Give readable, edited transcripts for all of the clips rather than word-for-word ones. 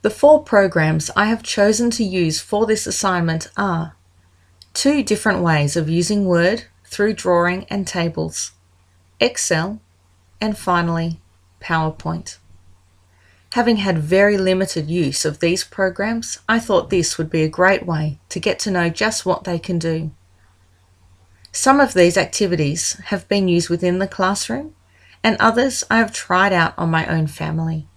The 4 programs I have chosen to use for this assignment are 2 different ways of using Word through drawing and tables, Excel, and finally, PowerPoint. Having had very limited use of these programs, I thought this would be a great way to get to know just what they can do. Some of these activities have been used within the classroom, and others I have tried out on my own family.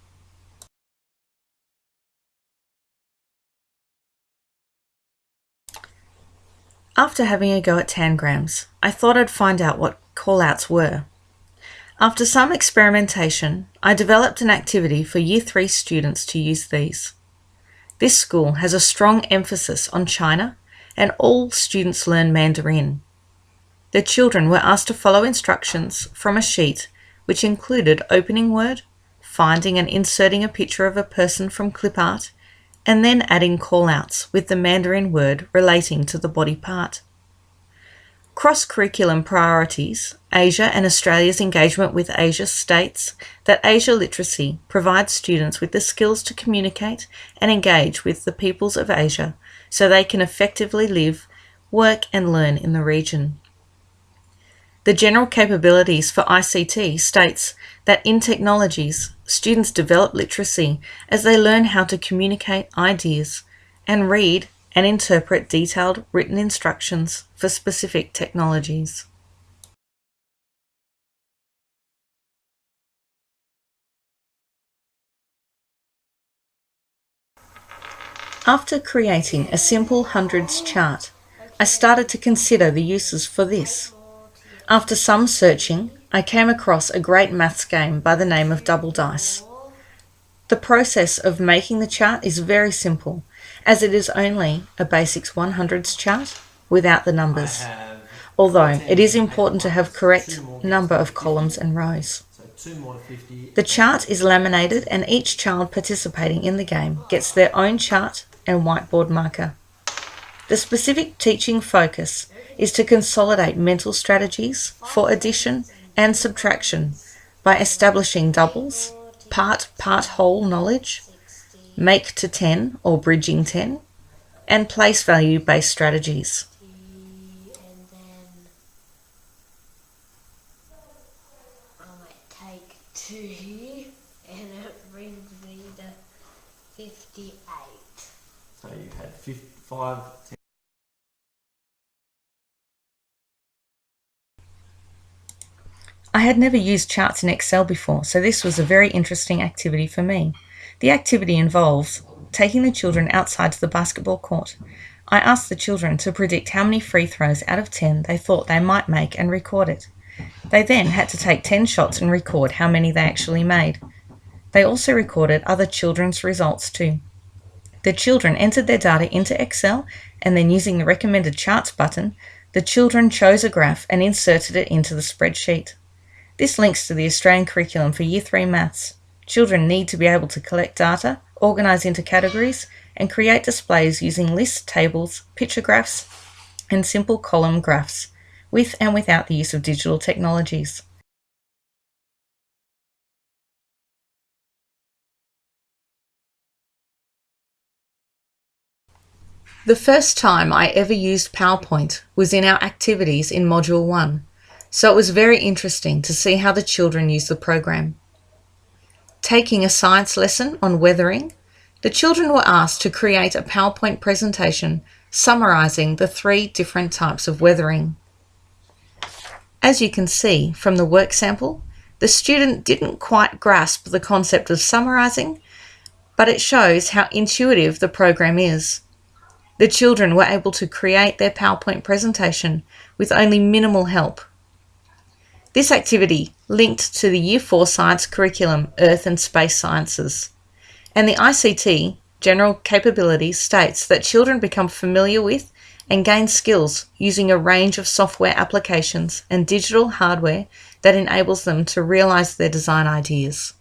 After having a go at tangrams, I thought I'd find out what callouts were. After some experimentation, I developed an activity for Year 3 students to use these. This school has a strong emphasis on China, and all students learn Mandarin. The children were asked to follow instructions from a sheet which included opening word, finding and inserting a picture of a person from clip art, and then adding callouts with the Mandarin word relating to the body part. Cross-curriculum priorities, Asia and Australia's engagement with Asia states that Asia literacy provides students with the skills to communicate and engage with the peoples of Asia so they can effectively live, work and learn in the region. The general capabilities for ICT states that in technologies, students develop literacy as they learn how to communicate ideas and read and interpret detailed written instructions for specific technologies. After creating a simple hundreds chart, I started to consider the uses for this. After some searching, I came across a great maths game by the name of Double Dice. The process of making the chart is very simple, as it is only a basics 100s chart without the numbers, although it is important to have correct number of columns and rows. The chart is laminated and each child participating in the game gets their own chart and whiteboard marker. The specific teaching focus is to consolidate mental strategies for addition and subtraction by establishing doubles, part-whole knowledge, make to 10 or bridging 10, and place value based strategies. And then I might take 2 and it brings me to 58. So you had 5, 10. I had never used charts in Excel before, so this was a very interesting activity for me. The activity involves taking the children outside to the basketball court. I asked the children to predict how many free throws out of 10 they thought they might make and record it. They then had to take 10 shots and record how many they actually made. They also recorded other children's results too. The children entered their data into Excel, and then using the recommended charts button, the children chose a graph and inserted it into the spreadsheet. This links to the Australian curriculum for Year 3 maths. Children need to be able to collect data, organise into categories, and create displays using lists, tables, picture graphs, and simple column graphs, with and without the use of digital technologies. The first time I ever used PowerPoint was in our activities in Module 1. So it was very interesting to see how the children use the program. Taking a science lesson on weathering, the children were asked to create a PowerPoint presentation summarising the 3 different types of weathering. As you can see from the work sample, the student didn't quite grasp the concept of summarising, but it shows how intuitive the program is. The children were able to create their PowerPoint presentation with only minimal help. This activity linked to the Year 4 Science curriculum, Earth and Space Sciences. And the ICT, General Capabilities, states that children become familiar with and gain skills using a range of software applications and digital hardware that enables them to realise their design ideas.